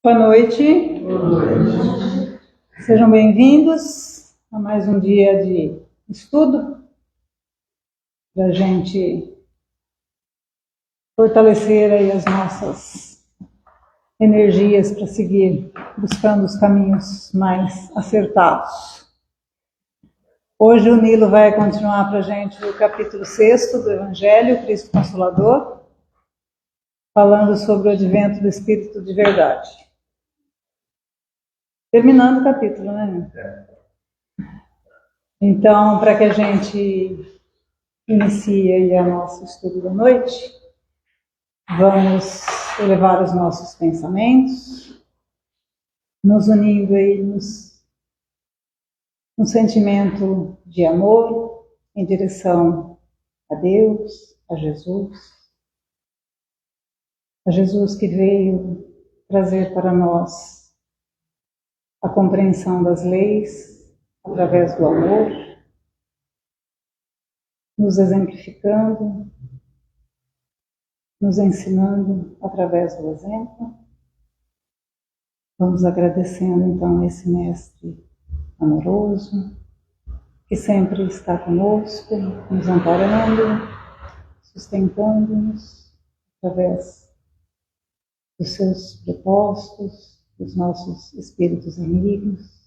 Boa noite. Boa noite. Sejam bem-vindos a mais um dia de estudo para a gente fortalecer aí as nossas energias para seguir buscando os caminhos mais acertados. Hoje o Nilo vai continuar para a gente o capítulo 6 do Evangelho, Cristo Consolador, falando sobre o advento do Espírito de Verdade. Terminando o capítulo, né? Então, para que a gente inicie aí o nosso estudo da noite, vamos elevar os nossos pensamentos, nos unindo aí no sentimento de amor em direção a Deus, a Jesus que veio trazer para nós a compreensão das leis através do amor, nos exemplificando, nos ensinando através do exemplo. Vamos agradecendo então esse mestre amoroso, que sempre está conosco, nos amparando, sustentando-nos através dos seus propósitos, dos nossos espíritos amigos,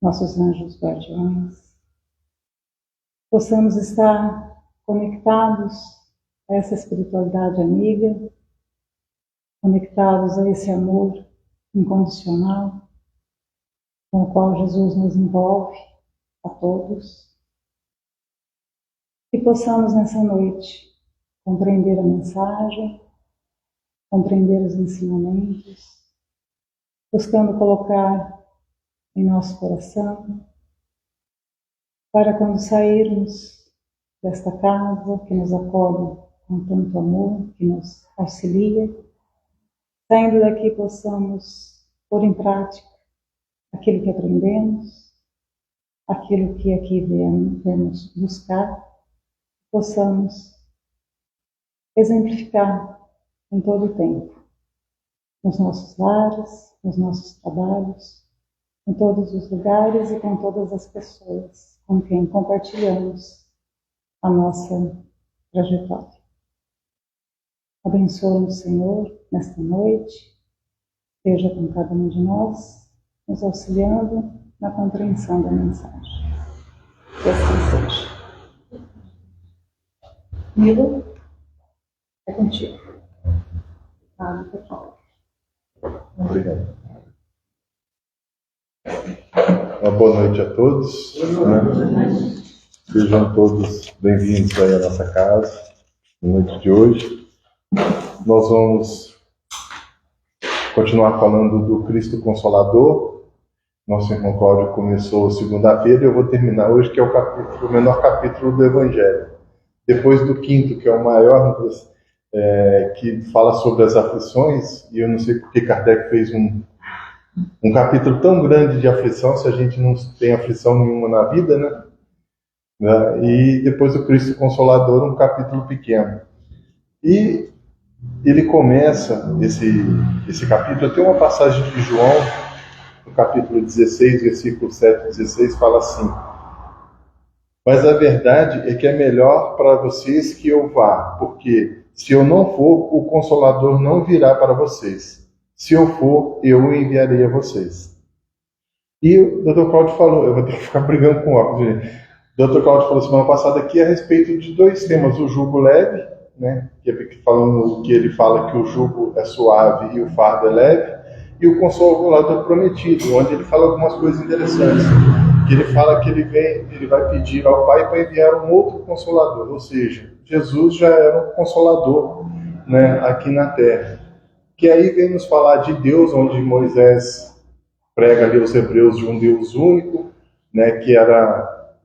nossos anjos guardiões. Possamos estar conectados a essa espiritualidade amiga, conectados a esse amor incondicional, com o qual Jesus nos envolve a todos, e possamos nessa noite compreender a mensagem, compreender os ensinamentos, buscando colocar em nosso coração, para quando sairmos desta casa que nos acolhe com tanto amor, que nos auxilia, saindo daqui possamos pôr em prática aquilo que aprendemos, aquilo que aqui viemos buscar, possamos exemplificar em todo o tempo, nos nossos lares, nos nossos trabalhos, em todos os lugares e com todas as pessoas com quem compartilhamos a nossa trajetória. Abençoa-nos, Senhor, nesta noite, esteja com cada um de nós, nos auxiliando na compreensão da mensagem. Que assim seja. Nilo, é contigo. Obrigado. Uma boa noite a todos. Sejam todos bem-vindos aí à nossa casa, na noite de hoje. Nós vamos continuar falando do Cristo Consolador. Nosso irmão Cláudio começou segunda-feira e eu vou terminar hoje, que é o menor capítulo do Evangelho. Depois do quinto, que é o maior, que fala sobre as aflições, e eu não sei porque Kardec fez um capítulo tão grande de aflição, se a gente não tem aflição nenhuma na vida, né? E depois o Cristo Consolador, um capítulo pequeno. E ele começa, esse capítulo, tem uma passagem de João, no capítulo 16, versículo 7 e 16, fala assim: mas a verdade é que é melhor para vocês que eu vá, porque se eu não for, o Consolador não virá para vocês. Se eu for, eu o enviarei a vocês. E o Dr. Cláudio falou, eu vou ter que ficar brigando com o óculos, gente. O Dr. Cláudio falou semana passada aqui a respeito de dois temas: o jugo leve, né, falando que ele fala que o jugo é suave e o fardo é leve, e o Consolador prometido, onde ele fala algumas coisas interessantes. Que ele fala que ele vai pedir ao Pai para enviar um outro Consolador, ou seja, Jesus já era um Consolador, né, aqui na Terra. Que aí vem nos falar de Deus, onde Moisés prega ali os hebreus de um Deus único, né,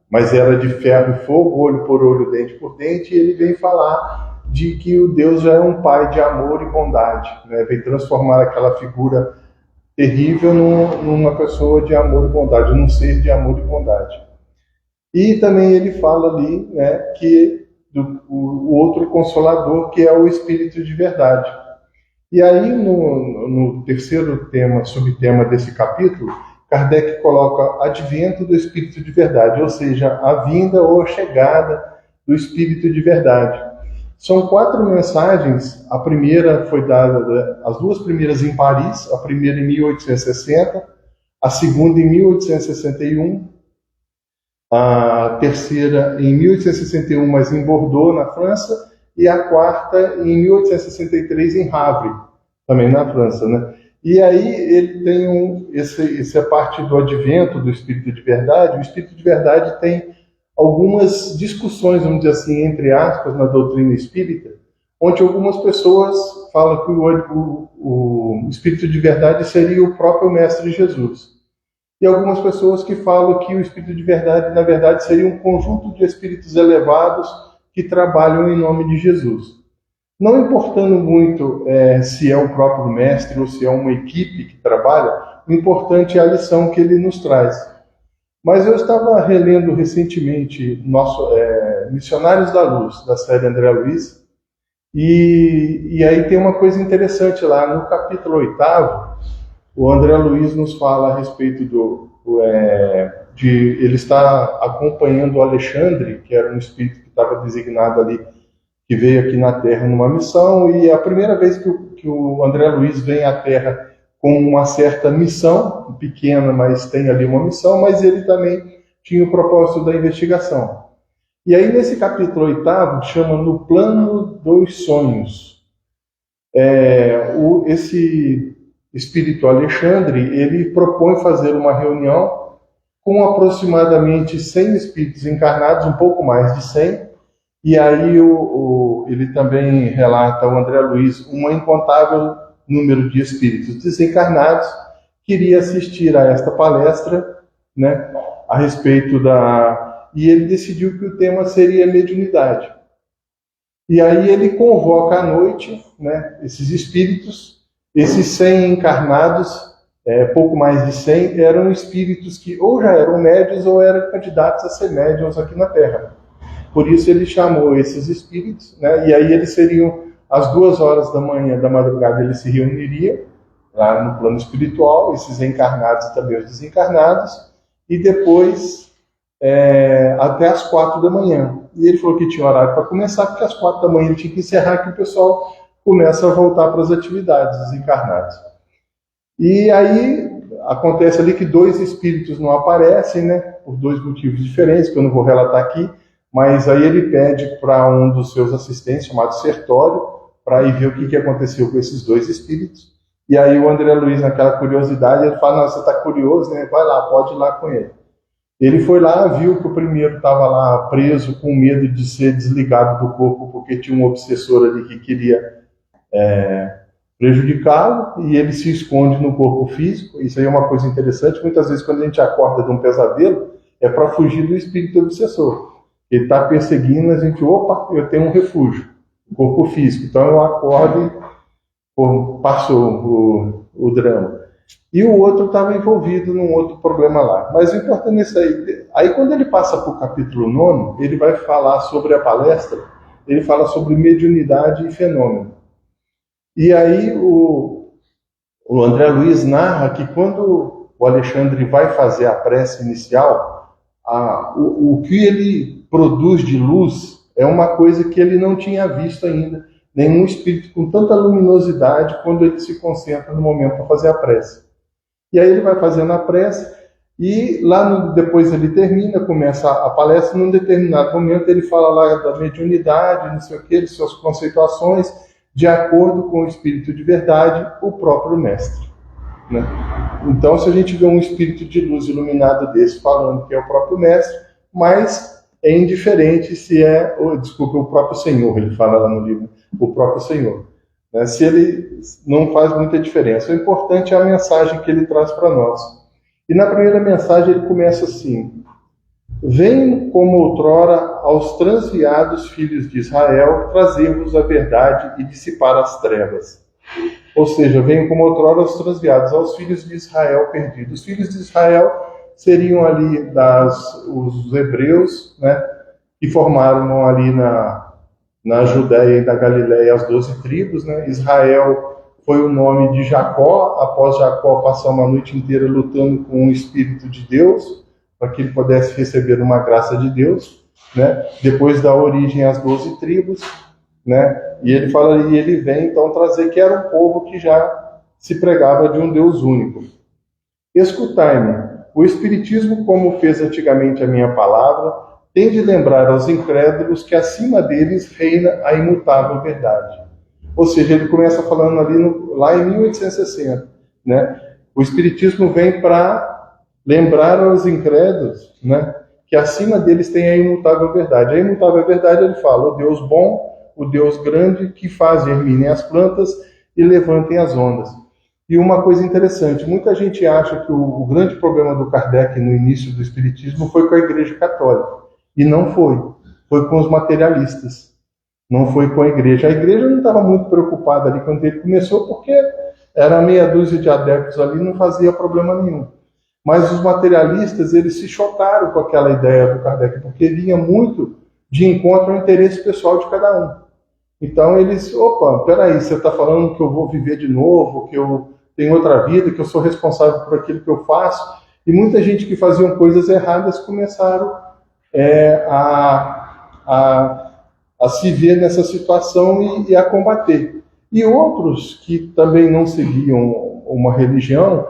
mas era de ferro e fogo, olho por olho, dente por dente, e ele vem falar de que o Deus já é um Pai de amor e bondade, né, vem transformar aquela figura terrível numa pessoa de amor e bondade, num ser de amor e bondade. E também ele fala ali, né, que o outro Consolador, que é o Espírito de Verdade. E aí, no terceiro tema, subtema desse capítulo, Kardec coloca advento do Espírito de verdade, ou seja, a vinda ou a chegada do Espírito de verdade. São 4 mensagens. A primeira foi dada, as 2 primeiras em Paris, a primeira em 1860, a segunda em 1861, a terceira em 1861, mas em Bordeaux, na França, e a quarta em 1863 em Havre, também na França, né? E aí ele tem essa parte do advento do Espírito de verdade. O Espírito de verdade tem algumas discussões, vamos dizer assim, entre aspas, na doutrina espírita, onde algumas pessoas falam que o Espírito de verdade seria o próprio Mestre Jesus. E algumas pessoas que falam que o Espírito de verdade, na verdade, seria um conjunto de espíritos elevados que trabalham em nome de Jesus. Não importando muito se é o próprio Mestre ou se é uma equipe que trabalha, o importante é a lição que ele nos traz. Mas eu estava relendo recentemente Missionários da Luz, da série André Luiz, e aí tem uma coisa interessante lá, no capítulo 8º, o André Luiz nos fala a respeito de ele estar acompanhando o Alexandre, que era um espírito que estava designado ali, que veio aqui na Terra numa missão, e é a primeira vez que o André Luiz vem à Terra com uma certa missão, pequena, mas tem ali uma missão, mas ele também tinha o propósito da investigação. E aí nesse capítulo 8º, chama No Plano dos Sonhos, esse espírito Alexandre, ele propõe fazer uma reunião com aproximadamente 100 espíritos encarnados, um pouco mais de 100, e aí ele também relata, o André Luiz, um incontável número de espíritos desencarnados que iria assistir a esta palestra, né, a respeito e ele decidiu que o tema seria mediunidade. E aí ele convoca à noite, né, esses espíritos, esses 100 encarnados, pouco mais de 100, eram espíritos que ou já eram médiuns ou eram candidatos a ser médiuns aqui na Terra. Por isso ele chamou esses espíritos, né, e aí eles seriam, às 2 horas da manhã, da madrugada, eles se reuniriam lá no plano espiritual, esses encarnados e também os desencarnados, e depois até às 4 da manhã. E ele falou que tinha horário para começar, porque às 4 da manhã ele tinha que encerrar, que o pessoal começa a voltar para as atividades, dos encarnados. E aí acontece ali que 2 espíritos não aparecem, né, por 2 motivos diferentes, que eu não vou relatar aqui, mas aí ele pede para um dos seus assistentes, chamado Sertório, para ir ver o que aconteceu com esses 2 espíritos. E aí o André Luiz, naquela curiosidade, ele fala, não, você está curioso, né? Vai lá, pode ir lá com ele. Ele foi lá, viu que o primeiro estava lá preso com medo de ser desligado do corpo, porque tinha um obsessor ali que queria prejudicá-lo, e ele se esconde no corpo físico. Isso aí é uma coisa interessante. Muitas vezes, quando a gente acorda de um pesadelo, é para fugir do espírito obsessor. Ele está perseguindo, a gente, opa, eu tenho um refúgio, o corpo físico. Então eu acordo e passou o drama. E o outro estava envolvido num outro problema lá. Mas o importante nisso aí quando ele passa para o capítulo 9, ele vai falar sobre a palestra, ele fala sobre mediunidade e fenômeno. E aí o André Luiz narra que quando o Alexandre vai fazer a prece inicial, o que ele produz de luz é uma coisa que ele não tinha visto ainda, nenhum espírito com tanta luminosidade quando ele se concentra no momento para fazer a prece. E aí ele vai fazendo a prece, e lá depois ele termina, começa a palestra, num determinado momento ele fala lá da mediunidade, não sei o que, de suas conceituações, de acordo com o espírito de verdade, o próprio mestre, né? Então, se a gente vê um espírito de luz iluminado desse falando que é o próprio mestre, mas é indiferente se o próprio Senhor, ele fala lá no livro, o próprio Senhor, né? Se ele não faz muita diferença. O importante é a mensagem que ele traz para nós. E na primeira mensagem ele começa assim: venho como outrora aos transviados filhos de Israel trazer-vos a verdade e dissipar as trevas. Ou seja, venho como outrora aos transviados, aos filhos de Israel perdidos. Os filhos de Israel seriam ali os hebreus, né, que formaram ali na Judéia e na Galiléia as 12 tribos, né? Israel foi o nome de Jacó, após Jacó passar uma noite inteira lutando com o Espírito de Deus, para que ele pudesse receber uma graça de Deus, né? Depois dá origem às 12 tribos, né? E ele fala, e ele vem então trazer que era um povo que já se pregava de um Deus único. Escutai-me, o Espiritismo, como fez antigamente a minha palavra, tem de lembrar aos incrédulos que acima deles reina a imutável verdade. Ou seja, ele começa falando ali lá em 1860, né? O Espiritismo vem para lembrar aos incrédulos, né, que acima deles tem a imutável verdade. A imutável verdade, ele fala, o Deus bom, o Deus grande, que faz germinem as plantas e levantem as ondas. E uma coisa interessante, muita gente acha que o grande problema do Kardec no início do Espiritismo foi com a Igreja Católica. E não foi. Foi com os materialistas. Não foi com a Igreja. A Igreja não estava muito preocupada ali quando ele começou, porque era meia dúzia de adeptos ali, não fazia problema nenhum. Mas os materialistas, eles se chocaram com aquela ideia do Kardec, porque vinha muito de encontro ao interesse pessoal de cada um. Então eles, opa, peraí, você está falando que eu vou viver de novo, que eu tenho outra vida, que eu sou responsável por aquilo que eu faço. E muita gente que fazia coisas erradas começaram a se ver nessa situação e a combater. E outros que também não seguiam uma religião,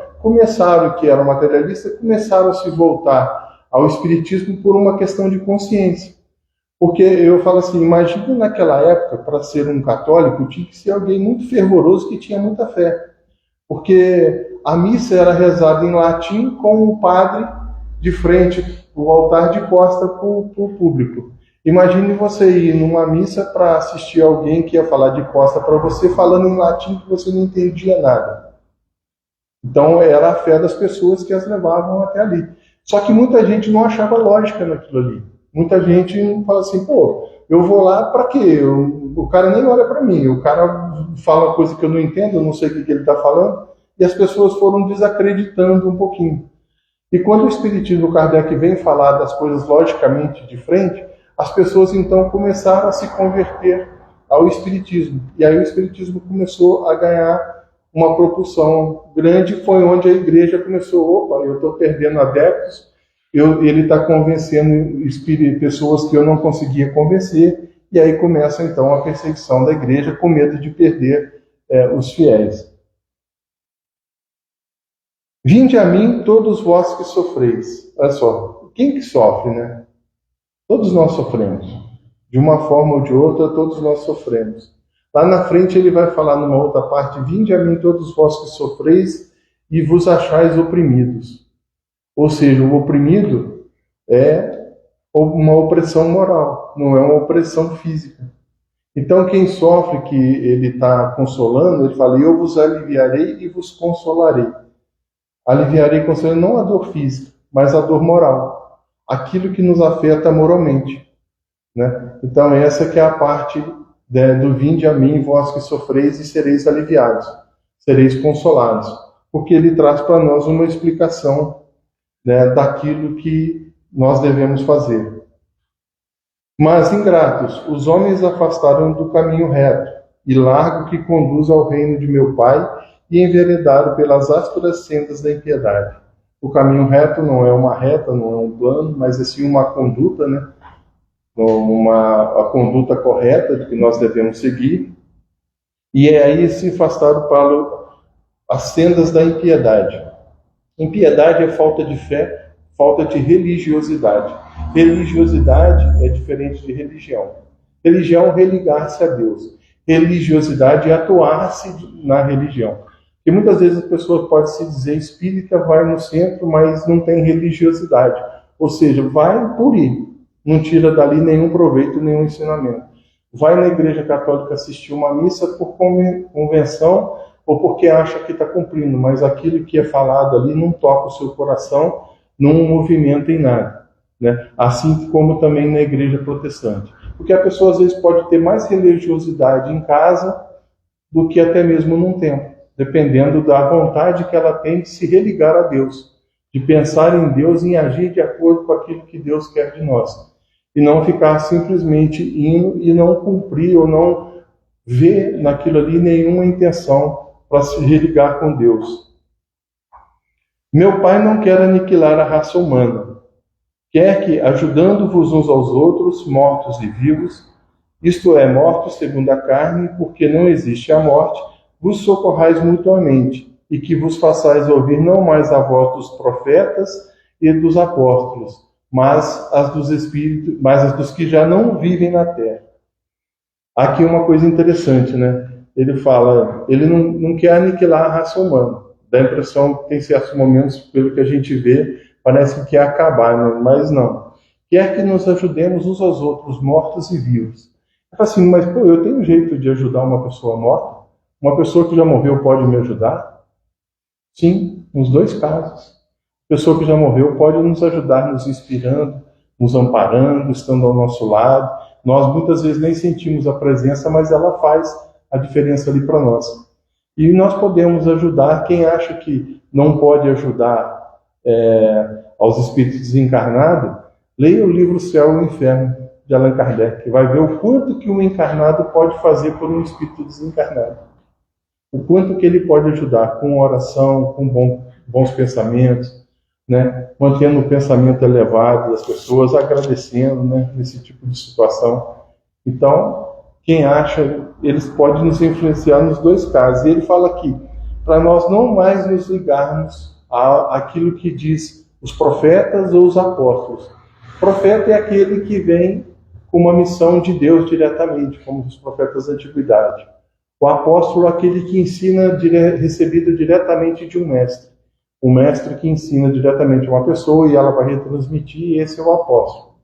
que eram materialistas, começaram a se voltar ao Espiritismo por uma questão de consciência. Porque eu falo assim, imagina naquela época, para ser um católico, tinha que ser alguém muito fervoroso que tinha muita fé. Porque a missa era rezada em latim com o padre de frente, o altar de costa para o público. Imagine você ir numa missa para assistir alguém que ia falar de costa para você, falando em latim que você não entendia nada. Então era a fé das pessoas que as levavam até ali. Só que muita gente não achava lógica naquilo ali. Muita gente fala assim, pô, eu vou lá para quê? O cara nem olha para mim, o cara fala coisa que eu não entendo, eu não sei o que ele está falando, e as pessoas foram desacreditando um pouquinho. E quando o Espiritismo, o Kardec vem falar das coisas logicamente de frente, as pessoas então começaram a se converter ao Espiritismo. E aí o Espiritismo começou a ganhar uma propulsão grande, foi onde a igreja começou, opa, eu estou perdendo adeptos, ele está convencendo pessoas que eu não conseguia convencer, e aí começa então a perseguição da igreja com medo de perder os fiéis. Vinde a mim todos vós que sofreis. Olha só, quem que sofre, né? Todos nós sofremos. De uma forma ou de outra, todos nós sofremos. Lá na frente ele vai falar numa outra parte, vinde a mim todos vós que sofreis e vos achais oprimidos. Ou seja, o oprimido é uma opressão moral, não é uma opressão física. Então quem sofre, que ele está consolando, ele fala, eu vos aliviarei e vos consolarei. Aliviarei e consolarei não a dor física, mas a dor moral. Aquilo que nos afeta moralmente. Né? Então essa que é a parte do vinde a mim, vós que sofreis, e sereis aliviados, sereis consolados. Porque ele traz para nós uma explicação, né, daquilo que nós devemos fazer. Mas, ingratos, os homens afastaram do caminho reto e largo que conduz ao reino de meu Pai e enveredaram pelas ásperas sendas da impiedade. O caminho reto não é uma reta, não é um plano, mas assim uma conduta, né? A conduta correta que nós devemos seguir. E aí se afastaram para as sendas da impiedade. Impiedade é falta de fé, falta de religiosidade. Religiosidade é diferente de religião. Religião é religar-se a Deus. Religiosidade é atuar-se na religião. Porque muitas vezes a pessoa pode se dizer espírita, vai no centro, mas não tem religiosidade. Ou seja, vai por ir. Não tira dali nenhum proveito, nenhum ensinamento. Vai na igreja católica assistir uma missa por convenção ou porque acha que está cumprindo, mas aquilo que é falado ali não toca o seu coração, não movimenta em nada. Né? Assim como também na igreja protestante. Porque a pessoa às vezes pode ter mais religiosidade em casa do que até mesmo num templo, dependendo da vontade que ela tem de se religar a Deus, de pensar em Deus, em agir de acordo com aquilo que Deus quer de nós. E não ficar simplesmente indo e não cumprir ou não ver naquilo ali nenhuma intenção para se religar com Deus. Meu Pai não quer aniquilar a raça humana. Quer que, ajudando-vos uns aos outros, mortos e vivos, isto é, mortos segundo a carne, porque não existe a morte, vos socorrais mutuamente, e que vos façais ouvir não mais a voz dos profetas e dos apóstolos, mas as dos espíritos, mas as dos que já não vivem na terra. Aqui uma coisa interessante, né? Ele fala, ele não quer aniquilar a raça humana. Dá a impressão que tem certos momentos, pelo que a gente vê, parece que quer acabar, né? Mas não. Quer que nos ajudemos uns aos outros, mortos e vivos. Assim, mas pô, eu tenho um jeito de ajudar uma pessoa morta? Uma pessoa que já morreu pode me ajudar? Sim, nos dois casos. A pessoa que já morreu pode nos ajudar, nos inspirando, nos amparando, estando ao nosso lado. Nós muitas vezes nem sentimos a presença, mas ela faz a diferença ali para nós. E nós podemos ajudar quem acha que não pode ajudar aos espíritos desencarnados. Leia o livro Céu e o Inferno, de Allan Kardec, que vai ver o quanto que um encarnado pode fazer por um espírito desencarnado. O quanto que ele pode ajudar com oração, com bons pensamentos, né? Mantendo o pensamento elevado das pessoas, agradecendo, né? Nesse tipo de situação. Então, quem acha, eles podem nos influenciar nos dois casos. E ele fala aqui, para nós não mais nos ligarmos àquilo que diz os profetas ou os apóstolos. O profeta é aquele que vem com uma missão de Deus diretamente, como os profetas da antiguidade. O apóstolo é aquele que ensina recebido diretamente de um mestre. O mestre que ensina diretamente a uma pessoa e ela vai retransmitir, e esse é o apóstolo.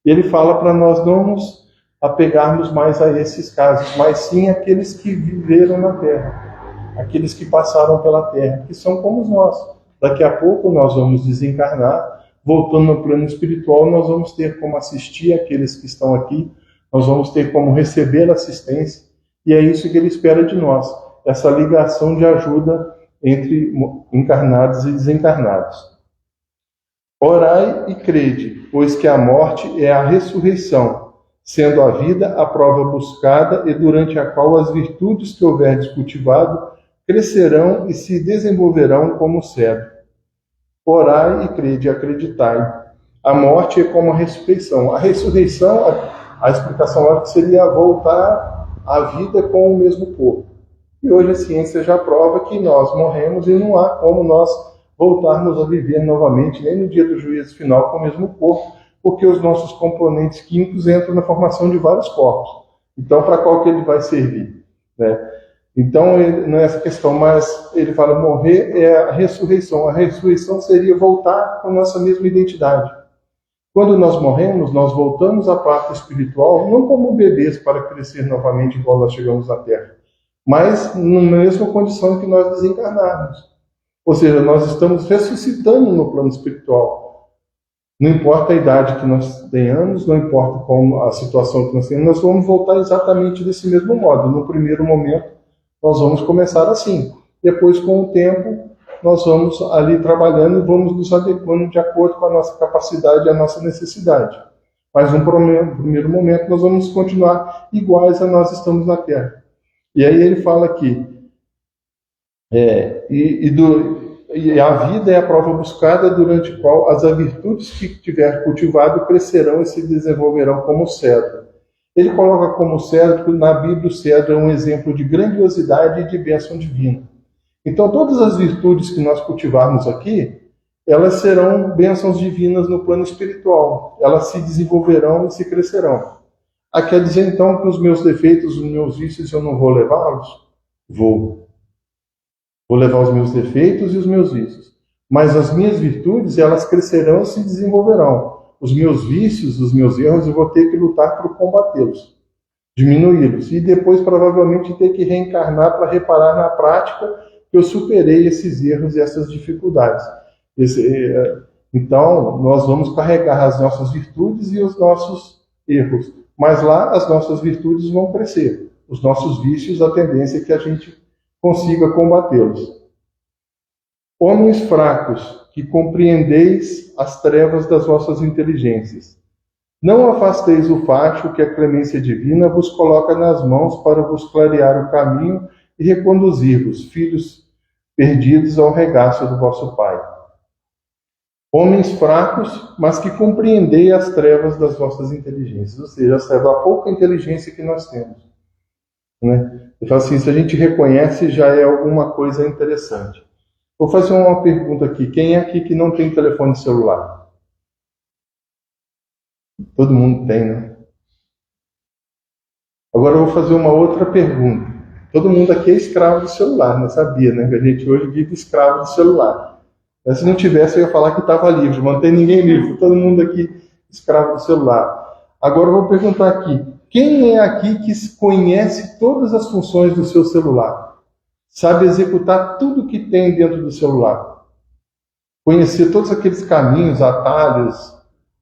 E ele fala para nós não nos apegarmos mais a esses casos, mas sim aqueles que viveram na Terra, aqueles que passaram pela Terra, que são como nós. Daqui a pouco nós vamos desencarnar, voltando no plano espiritual, nós vamos ter como assistir aqueles que estão aqui, nós vamos ter como receber assistência, e é isso que ele espera de nós, essa ligação de ajuda entre encarnados e desencarnados. Orai e crede, pois que a morte é a ressurreição, sendo a vida a prova buscada e durante a qual as virtudes que houverdes cultivado crescerão e se desenvolverão como cedro. Orai e crede, acreditai. A morte é como a ressurreição. A ressurreição, a explicação é que seria voltar à vida com o mesmo corpo. E hoje a ciência já prova que nós morremos e não há como nós voltarmos a viver novamente, nem no dia do juízo final com o mesmo corpo, porque os nossos componentes químicos entram na formação de vários corpos. Então, para qual que ele vai servir? Né? Então, não é essa questão, mas ele fala, morrer é a ressurreição. A ressurreição seria voltar com a nossa mesma identidade. Quando nós morremos, nós voltamos à parte espiritual, não como bebês para crescer novamente igual nós chegamos na Terra, mas na mesma condição que nós desencarnarmos. Ou seja, nós estamos ressuscitando no plano espiritual. Não importa a idade que nós tenhamos, não importa como a situação que nós tenhamos, nós vamos voltar exatamente desse mesmo modo. No primeiro momento, nós vamos começar assim. Depois, com o tempo, nós vamos ali trabalhando e vamos nos adequando de acordo com a nossa capacidade e a nossa necessidade. Mas no primeiro momento, nós vamos continuar iguais a nós estamos na Terra. E aí ele fala aqui, e a vida é a prova buscada durante a qual as virtudes que tiver cultivado crescerão e se desenvolverão como cedro. Ele coloca como cedro, porque na Bíblia o cedro é um exemplo de grandiosidade e de bênção divina. Então todas as virtudes que nós cultivarmos aqui, elas serão bênçãos divinas no plano espiritual. Elas se desenvolverão e se crescerão. Quer dizer então que os meus defeitos, os meus vícios, eu não vou levá-los? Vou. Vou levar os meus defeitos e os meus vícios. Mas as minhas virtudes, elas crescerão e se desenvolverão. Os meus vícios, os meus erros, eu vou ter que lutar para combatê-los, diminuí-los. E depois, provavelmente, ter que reencarnar para reparar na prática que eu superei esses erros e essas dificuldades. Então, nós vamos carregar as nossas virtudes e os nossos erros. Mas lá, as nossas virtudes vão crescer. Os nossos vícios, a tendência é que a gente consiga combatê-los. Homens fracos, que compreendeis as trevas das vossas inteligências. Não afasteis o facho que a clemência divina vos coloca nas mãos para vos clarear o caminho e reconduzir-vos, filhos perdidos, ao regaço do vosso Pai. Homens fracos, mas que compreendei as trevas das vossas inteligências, ou seja, a pouca inteligência que nós temos. Né? Eu falo assim, se a gente reconhece, já é alguma coisa interessante. Vou fazer uma pergunta aqui. Quem é aqui que não tem telefone celular? Todo mundo tem, né? Agora eu vou fazer uma outra pergunta. Todo mundo aqui é escravo do celular, não sabia, né? Que a gente hoje vive escravo do celular. Mas se não tivesse, eu ia falar que estava livre. Não tem ninguém livre. Todo mundo aqui escravo do celular. Agora eu vou perguntar aqui. Quem é aqui que conhece todas as funções do seu celular? Sabe executar tudo que tem dentro do celular? Conhecer todos aqueles caminhos, atalhos,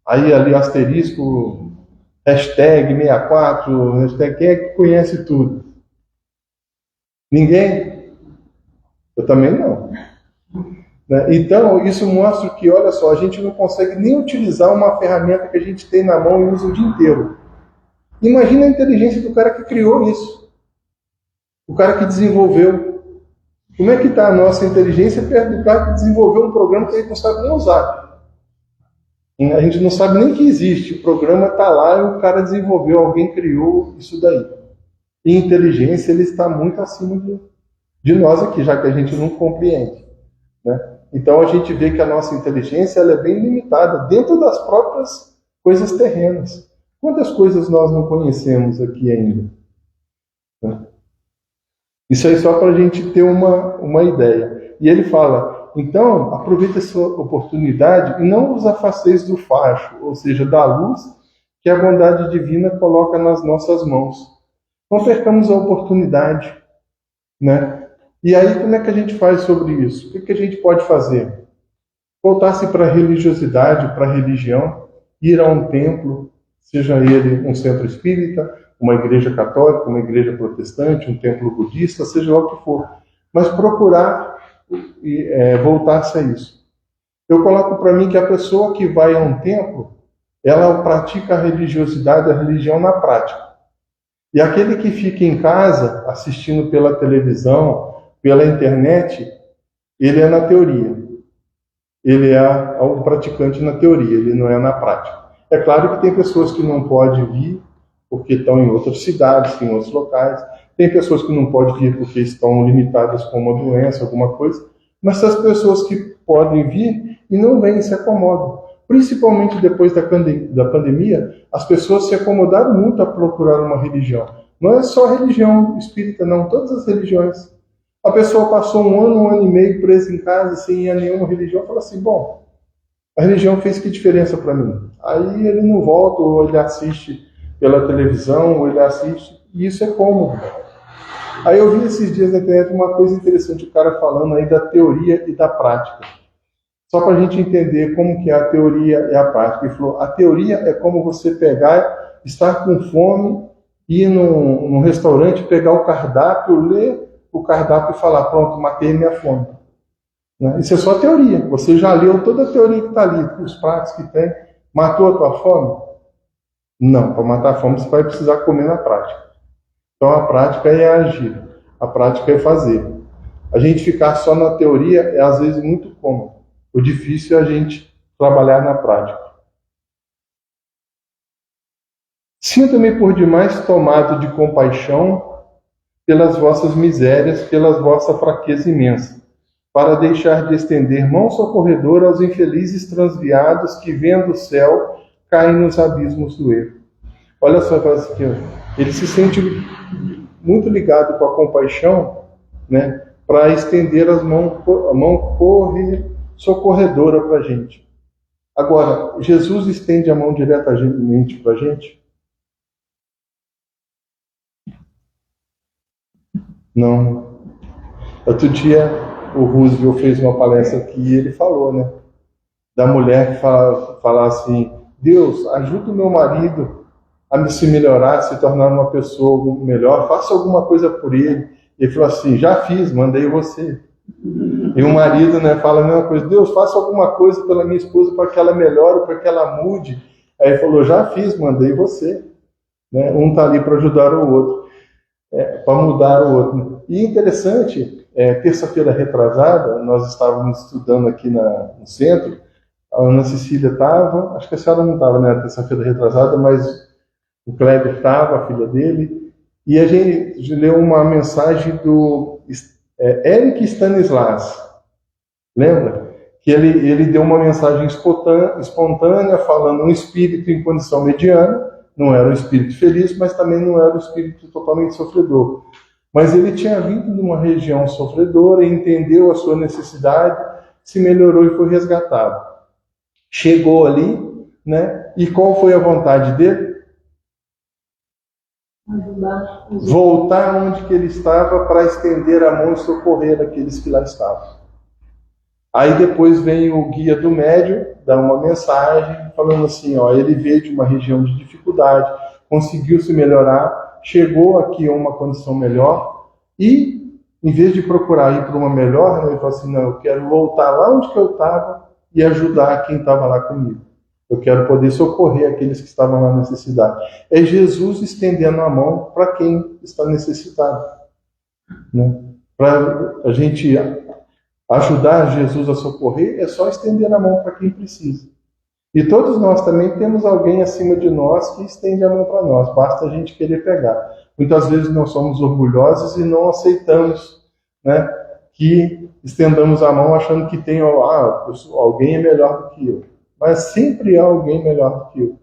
aí ali asterisco, hashtag 64, hashtag, quem é que conhece tudo? Ninguém? Eu também não. Então, isso mostra que, olha só, a gente não consegue nem utilizar uma ferramenta que a gente tem na mão e usa o dia inteiro. Imagina a inteligência do cara que criou isso. O cara que desenvolveu. Como é que está a nossa inteligência perto do cara que desenvolveu um programa que a gente não sabe nem usar? A gente não sabe nem que existe. O programa está lá e o cara desenvolveu, alguém criou isso daí. E inteligência, ele está muito acima de nós aqui, já que a gente não compreende. Né? Então a gente vê que a nossa inteligência ela é bem limitada dentro das próprias coisas terrenas. Quantas coisas nós não conhecemos aqui ainda? Né? Isso aí só para a gente ter uma ideia. E ele fala, então, aproveite essa oportunidade e não vos afasteis do facho, ou seja, da luz que a bondade divina coloca nas nossas mãos. Não percamos a oportunidade. Né? E aí, como é que a gente faz sobre isso? O que a gente pode fazer? Voltar-se para a religiosidade, para a religião, ir a um templo, seja ele um centro espírita, uma igreja católica, uma igreja protestante, um templo budista, seja lá o que for. Mas procurar voltar-se a isso. Eu coloco para mim que a pessoa que vai a um templo, ela pratica a religiosidade, a religião na prática. E aquele que fica em casa, assistindo pela televisão, pela internet, ele é na teoria. Ele é um praticante na teoria, ele não é na prática. É claro que tem pessoas que não podem vir porque estão em outras cidades, em outros locais. Tem pessoas que não podem vir porque estão limitadas com uma doença, alguma coisa. Mas essas pessoas que podem vir e não vêm, se acomodam. Principalmente depois da pandemia, as pessoas se acomodaram muito a procurar uma religião. Não é só a religião espírita, não. Todas as religiões. A pessoa passou um ano e meio presa em casa, sem ir a nenhuma religião, fala assim, bom, a religião fez que diferença para mim? Aí ele não volta, ou ele assiste pela televisão, ou ele assiste, e isso é cômodo. Aí eu vi esses dias na internet uma coisa interessante, o cara falando aí da teoria e da prática. Só para a gente entender como que é a teoria e a prática. Ele falou, a teoria é como você pegar, estar com fome, ir num restaurante, pegar o cardápio, ler o cardápio e falar, pronto, matei minha fome. Né? Isso é só teoria. Você já leu toda a teoria que está ali, os pratos que tem. Matou a tua fome? Não, para matar a fome você vai precisar comer na prática. Então a prática é agir, a prática é fazer. A gente ficar só na teoria é às vezes muito cômodo. O difícil é a gente trabalhar na prática. Sinto-me por demais tomado de compaixão pelas vossas misérias, pela vossa fraqueza imensa, para deixar de estender mão socorredora aos infelizes transviados que, vendo o céu, caem nos abismos do erro. Olha só, aqui, ele se sente muito ligado com a compaixão, né, para estender a mão socorredora para a gente. Agora, Jesus estende a mão diretamente para a gente? Não. Outro dia, o Roosevelt fez uma palestra aqui e ele falou, né? Da mulher que fala assim, Deus, ajuda o meu marido a se melhorar, se tornar uma pessoa melhor, faça alguma coisa por ele. Ele falou assim, já fiz, mandei você. E o marido, né, fala a mesma coisa, Deus, faça alguma coisa pela minha esposa para que ela melhore, para que ela mude. Aí ele falou, já fiz, mandei você. Né? Um está ali para ajudar o outro. para mudar o outro. E interessante, terça-feira retrasada, nós estávamos estudando aqui no centro, a Ana Cecília estava, acho que a senhora não estava, né, terça-feira retrasada, mas o Kleber estava, a filha dele, e a gente leu uma mensagem do Eric Stanislas, lembra? Que ele deu uma mensagem espontânea, falando um espírito em condição mediana, não era um espírito feliz, mas também não era um espírito totalmente sofredor. Mas ele tinha vindo de uma região sofredora, entendeu a sua necessidade, se melhorou e foi resgatado. Chegou ali, né? E qual foi a vontade dele? Voltar onde que ele estava para estender a mão e socorrer aqueles que lá estavam. Aí depois vem o guia do médium, dá uma mensagem falando assim, ele veio de uma região de dificuldade, conseguiu se melhorar, chegou aqui a uma condição melhor e, em vez de procurar ir para uma melhor, ele falou assim, não, eu quero voltar lá onde que eu estava e ajudar quem estava lá comigo. Eu quero poder socorrer aqueles que estavam na necessidade. É Jesus estendendo a mão para quem está necessitado. Né? Para a gente ajudar Jesus a socorrer, é só estender a mão para quem precisa. E todos nós também temos alguém acima de nós que estende a mão para nós, basta a gente querer pegar. Muitas vezes nós somos orgulhosos e não aceitamos, né, que estendamos a mão achando que tem alguém é melhor do que eu. Mas sempre há alguém melhor do que eu.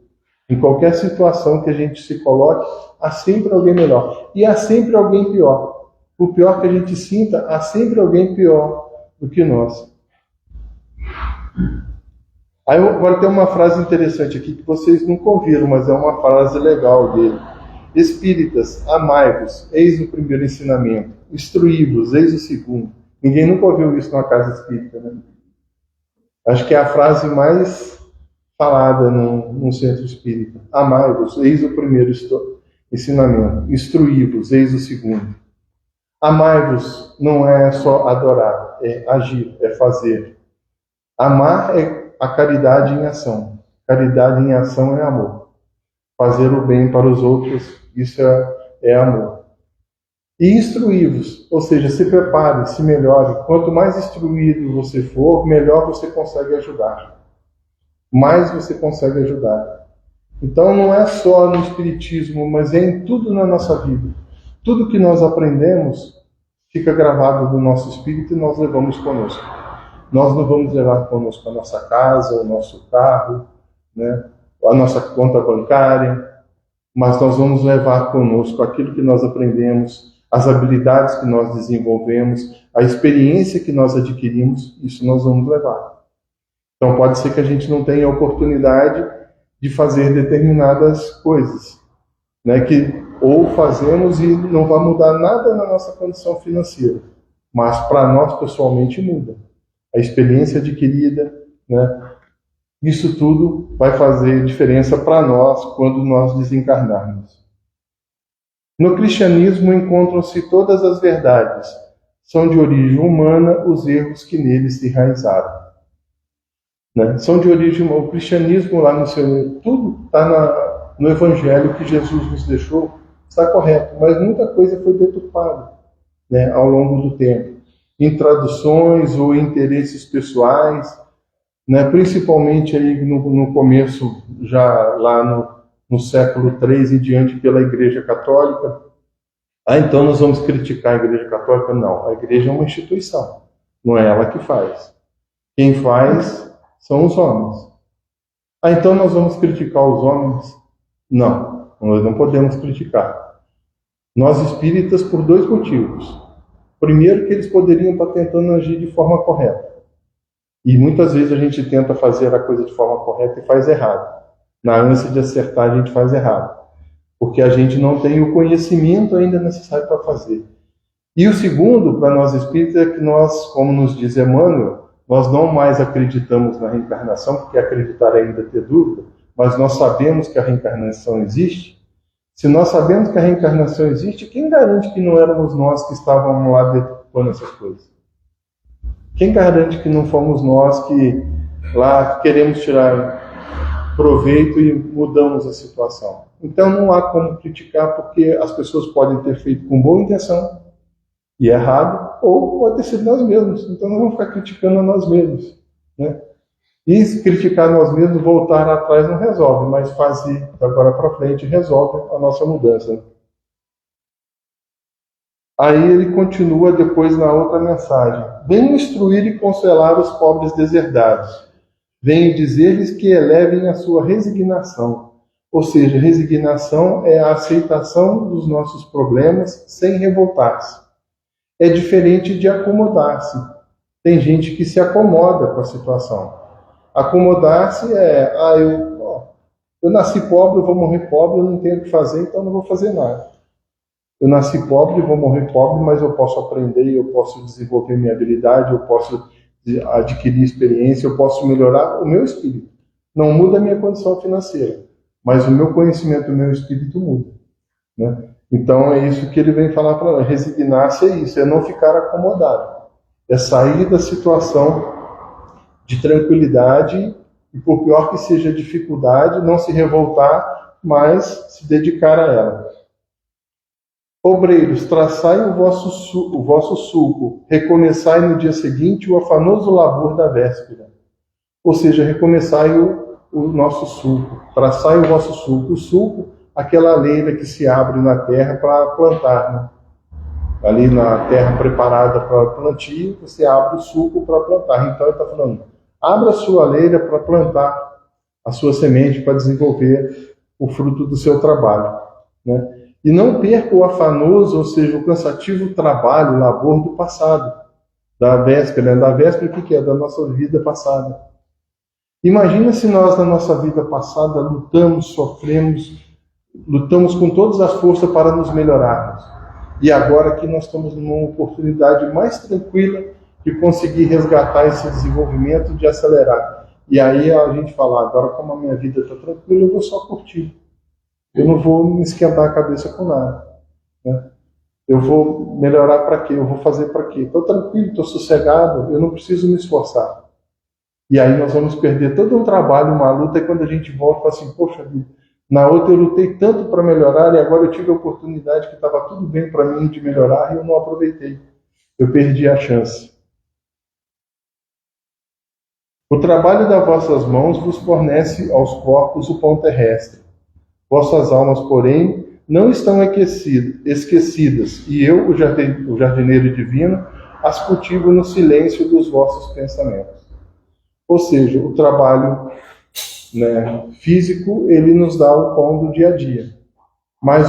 Em qualquer situação que a gente se coloque, há sempre alguém melhor. E há sempre alguém pior. Por pior que a gente sinta, há sempre alguém pior do que nós. Aí agora tem uma frase interessante aqui que vocês nunca ouviram, mas é uma frase legal dele. Espíritas, amai-vos, eis o primeiro ensinamento. Instruí-vos, eis o segundo. Ninguém nunca ouviu isso numa casa espírita, né? Acho que é a frase mais falada num centro espírita. Amai-vos, eis o primeiro ensinamento. Instruí-vos, eis o segundo. Amai-vos não é só adorar, é agir, é fazer. Amar é a caridade em ação. Caridade em ação é amor. Fazer o bem para os outros, isso é amor. E instruí-vos, ou seja, se prepare, se melhore. Quanto mais instruído você for, melhor você consegue ajudar. Mais você consegue ajudar. Então não é só no espiritismo, mas é em tudo na nossa vida. Tudo que nós aprendemos fica gravado no nosso espírito e nós levamos conosco. Nós não vamos levar conosco a nossa casa, o nosso carro, né, a nossa conta bancária, mas nós vamos levar conosco aquilo que nós aprendemos, as habilidades que nós desenvolvemos, a experiência que nós adquirimos, isso nós vamos levar. Então pode ser que a gente não tenha a oportunidade de fazer determinadas coisas, né, ou fazemos e não vai mudar nada na nossa condição financeira, mas para nós pessoalmente muda. A experiência adquirida, né, isso tudo vai fazer diferença para nós quando nós desencarnarmos. No cristianismo encontram-se todas as verdades. São de origem humana os erros que neles se enraizaram. Né? São de origem humana. O cristianismo lá no seu... Tudo está no evangelho que Jesus nos deixou, está correto. Mas muita coisa foi deturpada, né, ao longo do tempo. Em traduções ou interesses pessoais, né, principalmente aí no começo, já lá no século III e diante, pela Igreja Católica. Então nós vamos criticar a Igreja Católica? Não, a Igreja é uma instituição, não é ela que faz. Quem faz são os homens. Então nós vamos criticar os homens? Não, nós não podemos criticar. Nós espíritas, por dois motivos. Primeiro, que eles poderiam estar tentando agir de forma correta. E muitas vezes a gente tenta fazer a coisa de forma correta e faz errado. Na ânsia de acertar, a gente faz errado. Porque a gente não tem o conhecimento ainda necessário para fazer. E o segundo, para nós espíritas, é que nós, como nos diz Emmanuel, nós não mais acreditamos na reencarnação, porque acreditar ainda é ter dúvida, mas nós sabemos que a reencarnação existe. Se nós sabemos que a reencarnação existe, quem garante que não éramos nós que estávamos lá deturpando essas coisas? Quem garante que não fomos nós que lá queremos tirar proveito e mudamos a situação? Então não há como criticar, porque as pessoas podem ter feito com boa intenção e errado, ou pode ter sido nós mesmos. Então não vamos ficar criticando a nós mesmos, né? E se criticar nós mesmos, voltar atrás não resolve, mas fazer agora para frente resolve a nossa mudança. Aí ele continua depois na outra mensagem: venho instruir e consolar os pobres deserdados. Venho dizer-lhes que elevem a sua resignação. Ou seja, resignação é a aceitação dos nossos problemas sem revoltar-se. É diferente de acomodar-se. Tem gente que se acomoda com a situação. Acomodar-se é, eu nasci pobre, eu vou morrer pobre, eu não tenho o que fazer, então não vou fazer nada. Eu nasci pobre, vou morrer pobre, mas eu posso aprender, eu posso desenvolver minha habilidade, eu posso adquirir experiência, eu posso melhorar o meu espírito. Não muda a minha condição financeira, mas o meu conhecimento, o meu espírito muda, né? Então é isso que ele vem falar para nós. Resignar-se é isso, é não ficar acomodado, é sair da situação de tranquilidade e, por pior que seja a dificuldade, não se revoltar, mas se dedicar a ela. Obreiros, traçai o vosso sulco, recomeçai no dia seguinte o afanoso labor da véspera. Ou seja, recomeçai o nosso sulco, traçai o vosso sulco. O sulco, aquela leira que se abre na terra para plantar, né? Ali na terra preparada para plantio, você abre o sulco para plantar. Então ele está falando, abra a sua leira para plantar a sua semente, para desenvolver o fruto do seu trabalho, né? E não perca o afanoso, ou seja, o cansativo trabalho, labor do passado, da véspera. Da véspera, o que é? Da nossa vida passada. Imagina se nós, na nossa vida passada, lutamos, sofremos, lutamos com todas as forças para nos melhorarmos. E agora aqui nós estamos numa oportunidade mais tranquila de conseguir resgatar esse desenvolvimento, de acelerar. E aí a gente fala, agora como a minha vida está tranquila, eu vou só curtir. Eu não vou me esquentar a cabeça com nada, né? Eu vou melhorar para quê? Eu vou fazer para quê? Estou tranquilo, estou sossegado, eu não preciso me esforçar. E aí nós vamos perder todo um trabalho, uma luta, e quando a gente volta, fala assim, poxa vida, na outra eu lutei tanto para melhorar e agora eu tive a oportunidade que estava tudo bem para mim de melhorar e eu não aproveitei. Eu perdi a chance. O trabalho das vossas mãos vos fornece aos corpos o pão terrestre. Vossas almas, porém, não estão esquecidas, e eu, o jardineiro divino, as cultivo no silêncio dos vossos pensamentos. Ou seja, o trabalho, né, físico, ele nos dá o pão do dia a dia. Mas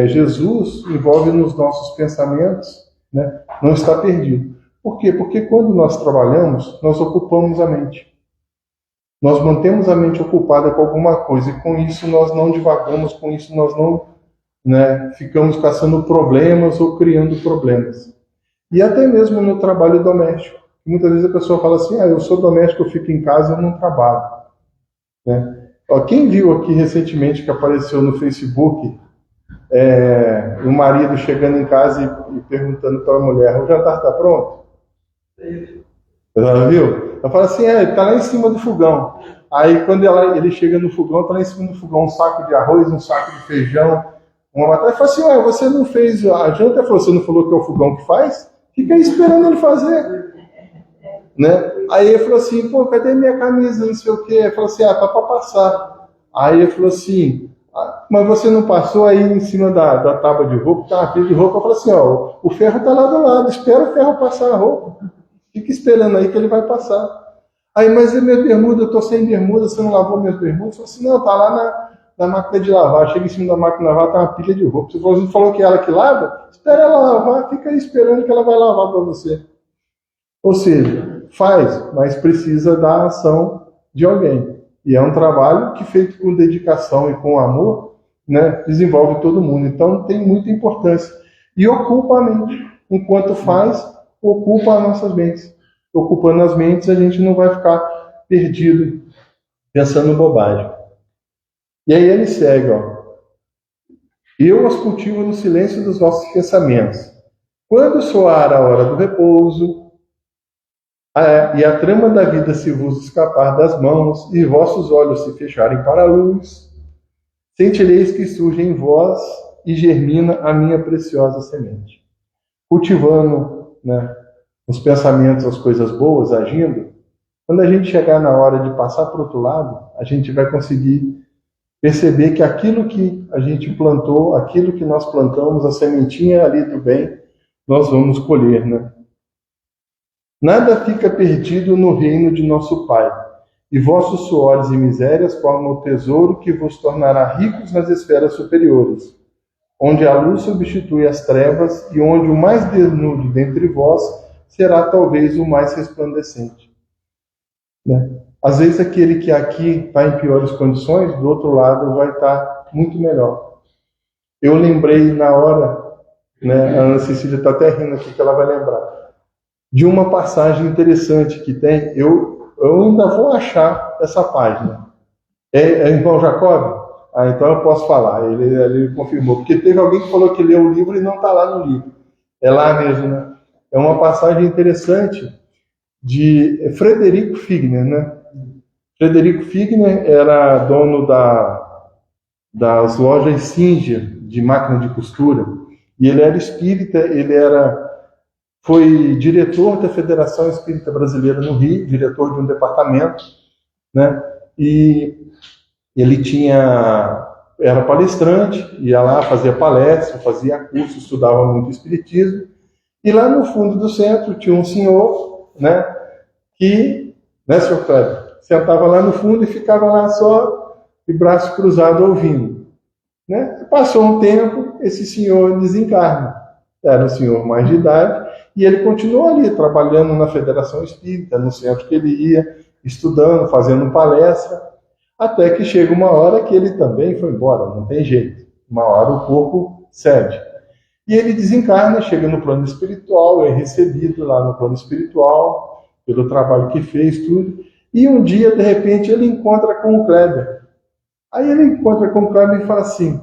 Jesus envolve nos nossos pensamentos, né, não está perdido. Por quê? Porque quando nós trabalhamos, nós ocupamos a mente. Nós mantemos a mente ocupada com alguma coisa e com isso nós não divagamos, com isso nós não, né, ficamos caçando problemas ou criando problemas. E até mesmo no trabalho doméstico. Muitas vezes a pessoa fala assim, eu sou doméstico, eu fico em casa, eu não trabalho, né? Quem viu aqui recentemente que apareceu no Facebook o marido chegando em casa e perguntando para a mulher, o jantar está pronto? Ela viu? Ela fala assim, ele está lá em cima do fogão. Aí quando ele chega no fogão, está lá em cima do fogão um saco de arroz, um saco de feijão, uma batata. Ele fala assim, você não fez a janta? Ela falou, você não falou que é o fogão que faz? Fica aí esperando ele fazer. Né? Aí ele falou assim, cadê minha camisa, não sei o quê? Ele falou assim, tá para passar. Aí ele falou assim, mas você não passou aí em cima da tábua de roupa, tá uma pilha de roupa? Eu falei assim, o ferro está lá do lado, espera o ferro passar a roupa. Fica esperando aí que ele vai passar. Aí, mas e minha bermuda? Eu estou sem bermuda, você não lavou minhas bermudas? Eu falei assim, não, tá lá na máquina de lavar. Chega em cima da máquina de lavar, tá uma pilha de roupa. Você falou que é ela que lava? Espera ela lavar, fica aí esperando que ela vai lavar para você. Ou seja, faz, mas precisa da ação de alguém. E é um trabalho que, feito com dedicação e com amor, né, desenvolve todo mundo. Então tem muita importância. E ocupa a mente. Enquanto faz, ocupa as nossas mentes. Ocupando as mentes, a gente não vai ficar perdido, pensando bobagem. E aí ele segue, eu as cultivo no silêncio dos vossos pensamentos. Quando soar a hora do repouso, e a trama da vida se vos escapar das mãos, e vossos olhos se fecharem para a luz, sentireis que surge em vós e germina a minha preciosa semente. Cultivando, né, os pensamentos, as coisas boas, agindo, quando a gente chegar na hora de passar para o outro lado, a gente vai conseguir perceber que aquilo que a gente plantou, aquilo que nós plantamos, a sementinha ali do bem, nós vamos colher, né? Nada fica perdido no reino de nosso Pai, e vossos suores e misérias formam o tesouro que vos tornará ricos nas esferas superiores, onde a luz substitui as trevas e onde o mais desnudo dentre vós será talvez o mais resplandecente. Né? Às vezes aquele que aqui está em piores condições, do outro lado vai estar muito melhor. Eu lembrei na hora, né, a Ana Cecília está até rindo aqui que ela vai lembrar, de uma passagem interessante que tem, eu ainda vou achar essa página. É irmão Jacob? Então eu posso falar, ele confirmou, porque teve alguém que falou que leu o livro e não está lá no livro. É lá mesmo, né? É uma passagem interessante de Frederico Figner, né? Frederico Figner era dono das lojas Singer, de máquina de costura, e ele era espírita, foi diretor da Federação Espírita Brasileira no Rio, diretor de um departamento, né? E ele era palestrante, ia lá, fazia palestra, fazia curso, estudava muito espiritismo, e lá no fundo do centro tinha um senhor, né, que, né, senhor Cléber, sentava lá no fundo e ficava lá só de braço cruzado ouvindo, né? Passou um tempo, esse senhor desencarna, era um senhor mais de idade, e ele continuou ali, trabalhando na Federação Espírita, no centro que ele ia, estudando, fazendo palestra, até que chega uma hora que ele também foi embora, não tem jeito. Uma hora o corpo cede. E ele desencarna, chega no plano espiritual, é recebido lá no plano espiritual, pelo trabalho que fez, tudo. E um dia, de repente, ele encontra com o Kleber. Aí ele encontra com o Kleber e fala assim,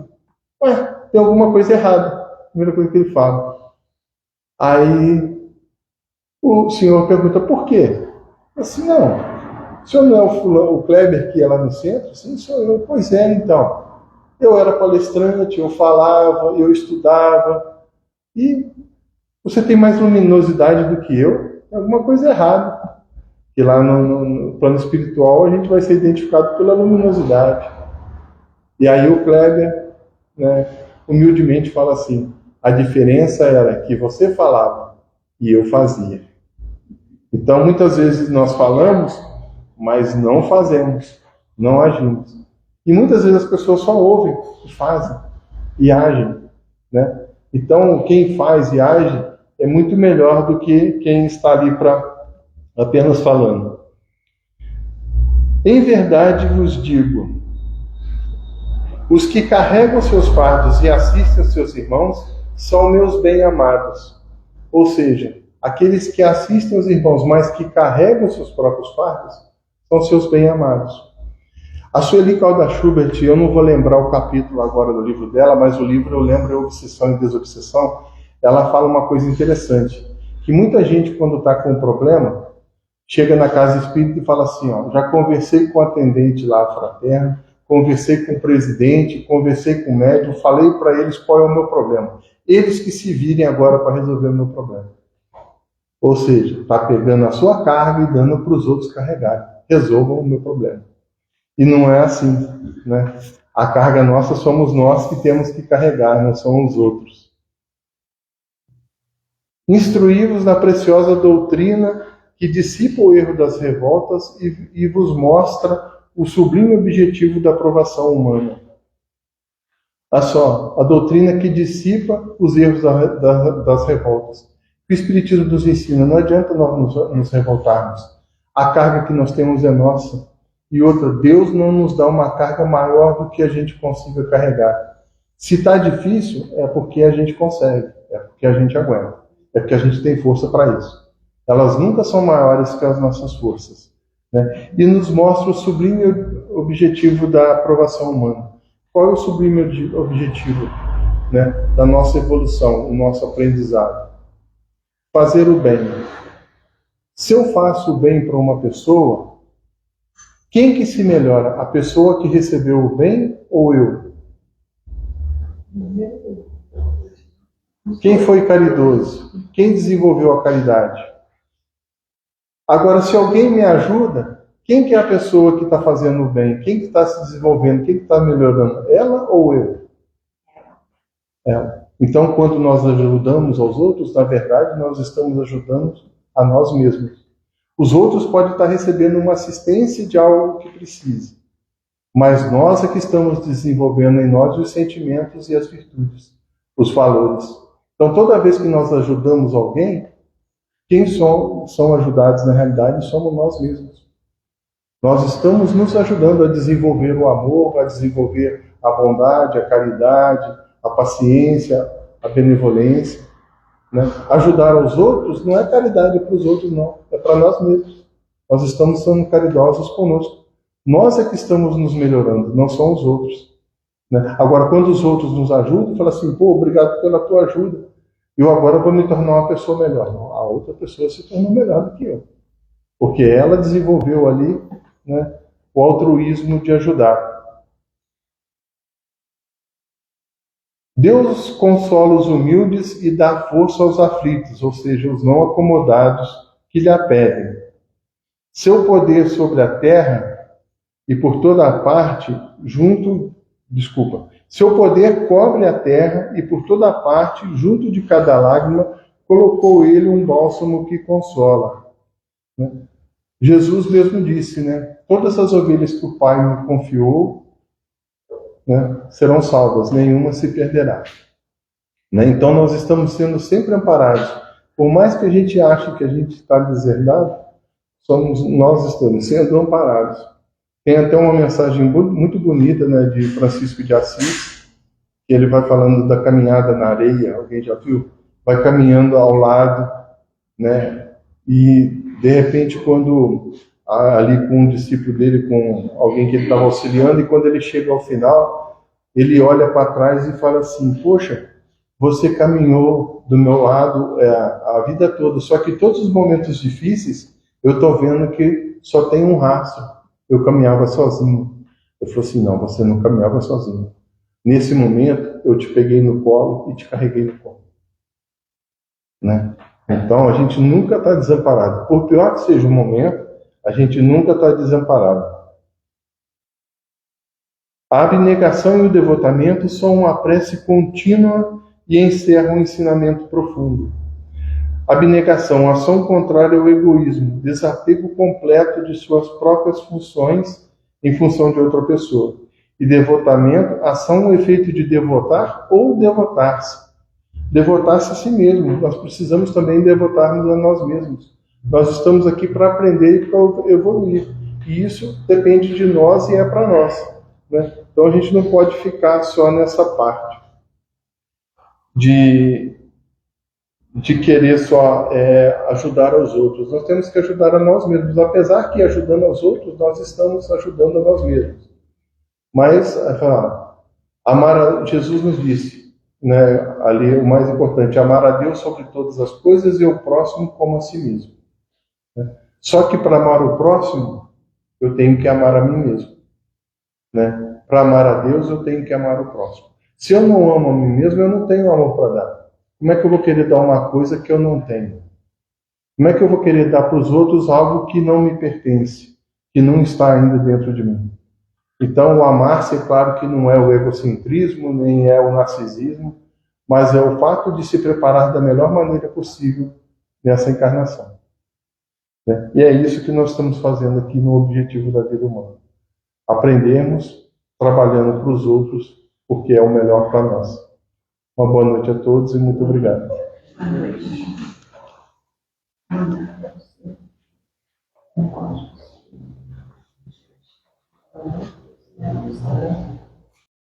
ué, tem alguma coisa errada. Primeira coisa que ele fala. Aí o senhor pergunta, por quê? Assim, não, o senhor não é o Kleber que ia lá no centro? Sim, sou eu. Pois é, então. Eu era palestrante, eu falava, eu estudava. E você tem mais luminosidade do que eu? Tem alguma coisa errada. E lá no plano espiritual a gente vai ser identificado pela luminosidade. E aí o Kleber, né, humildemente fala assim, a diferença era que você falava e eu fazia. Então muitas vezes nós falamos, mas não fazemos, não agimos. E muitas vezes as pessoas só ouvem e fazem e agem, né? Então quem faz e age é muito melhor do que quem está ali para apenas falando. Em verdade vos digo, os que carregam seus fardos e assistem aos seus irmãos são meus bem-amados. Ou seja, aqueles que assistem aos irmãos, mas que carregam seus próprios fardos, são seus bem-amados. A Sueli Calda Schubert, eu não vou lembrar o capítulo agora do livro dela, mas o livro eu lembro, é Obsessão e Desobsessão. Ela fala uma coisa interessante, que muita gente, quando está com um problema, chega na casa espírita e fala assim, ó, já conversei com o atendente lá fraterno, conversei com o presidente, conversei com o médium, falei para eles qual é o meu problema. Eles que se virem agora para resolver o meu problema. Ou seja, está pegando a sua carga e dando para os outros carregarem. Resolvam o meu problema. E não é assim, né? A carga nossa somos nós que temos que carregar, não são os outros. Instruí-vos na preciosa doutrina que dissipa o erro das revoltas e vos mostra o sublime objetivo da aprovação humana. Olha só, a doutrina que dissipa os erros das revoltas. O Espiritismo nos ensina, não adianta nós nos revoltarmos. A carga que nós temos é nossa. E outra, Deus não nos dá uma carga maior do que a gente consiga carregar. Se está difícil, é porque a gente consegue, é porque a gente aguenta, é porque a gente tem força para isso. Elas nunca são maiores que as nossas forças, né? E nos mostra o sublime objetivo da aprovação humana. Qual é o sublime objetivo, né, da nossa evolução, o nosso aprendizado? Fazer o bem. Se eu faço o bem para uma pessoa, quem que se melhora? A pessoa que recebeu o bem ou eu? Quem foi caridoso? Quem desenvolveu a caridade? Agora, se alguém me ajuda, quem que é a pessoa que está fazendo o bem? Quem que está se desenvolvendo? Quem que está melhorando? Ela ou eu? Ela. Então, quando nós ajudamos aos outros, na verdade, nós estamos ajudando a nós mesmos. Os outros podem estar recebendo uma assistência de algo que precise, mas nós é que estamos desenvolvendo em nós os sentimentos e as virtudes, os valores. Então, toda vez que nós ajudamos alguém, quem são ajudados na realidade somos nós mesmos. Nós estamos nos ajudando a desenvolver o amor, a desenvolver a bondade, a caridade, a paciência, a benevolência. Né? Ajudar aos outros não é caridade para os outros, não. É para nós mesmos. Nós estamos sendo caridosos conosco. Nós é que estamos nos melhorando, não são os outros. Né? Agora, quando os outros nos ajudam, fala assim, pô, obrigado pela tua ajuda. Eu agora vou me tornar uma pessoa melhor. Não, a outra pessoa se tornou melhor do que eu. Porque ela desenvolveu ali, né, o altruísmo de ajudar. Deus consola os humildes e dá força aos aflitos, ou seja, os não acomodados que lhe apedem. Seu poder sobre a terra e por toda a parte, seu poder cobre a terra e por toda a parte, junto de cada lágrima, colocou ele um bálsamo que consola. Né? Jesus mesmo disse, né? Todas as ovelhas que o Pai me confiou, né, serão salvas, nenhuma se perderá. Né? Então nós estamos sendo sempre amparados. Por mais que a gente ache que a gente está deserdado, nós estamos sendo amparados. Tem até uma mensagem muito bonita, né, de Francisco de Assis, que ele vai falando da caminhada na areia, alguém já viu? Vai caminhando ao lado, né? E de repente quando ali com um discípulo dele, com alguém que ele estava auxiliando, e quando ele chega ao final, ele olha para trás e fala assim, poxa, você caminhou do meu lado a vida toda, só que todos os momentos difíceis, eu estou vendo que só tem um rastro, eu caminhava sozinho. Eu falei assim, não, você não caminhava sozinho. Nesse momento, eu te peguei no colo e te carreguei no colo. Né? Então, a gente nunca está desamparado. Por pior que seja o momento, a gente nunca está desamparado. A abnegação e o devotamento são uma prece contínua e encerram um ensinamento profundo. Abnegação, ação contrária ao egoísmo, desapego completo de suas próprias funções em função de outra pessoa. E devotamento, ação ou efeito de devotar ou devotar-se. Devotar-se a si mesmo. Nós precisamos também devotar-nos a nós mesmos. Nós estamos aqui para aprender e para evoluir. E isso depende de nós e é para nós. Né? Então a gente não pode ficar só nessa parte de querer só ajudar aos outros. Nós temos que ajudar a nós mesmos. Apesar que ajudando aos outros, nós estamos ajudando a nós mesmos. Mas, Jesus nos disse, né, ali o mais importante, amar a Deus sobre todas as coisas e o próximo como a si mesmo. Né? Só que para amar o próximo, eu tenho que amar a mim mesmo. Né? Para amar a Deus, eu tenho que amar o próximo. Se eu não amo a mim mesmo, eu não tenho amor para dar. Como é que eu vou querer dar uma coisa que eu não tenho? Como é que eu vou querer dar para os outros algo que não me pertence, que não está ainda dentro de mim? Então, o amar-se, é claro que não é o egocentrismo, nem é o narcisismo, mas é o fato de se preparar da melhor maneira possível nessa encarnação. Né? E é isso que nós estamos fazendo aqui no objetivo da vida humana. Aprendermos trabalhando para os outros, porque é o melhor para nós. Uma boa noite a todos e muito obrigado. Boa noite.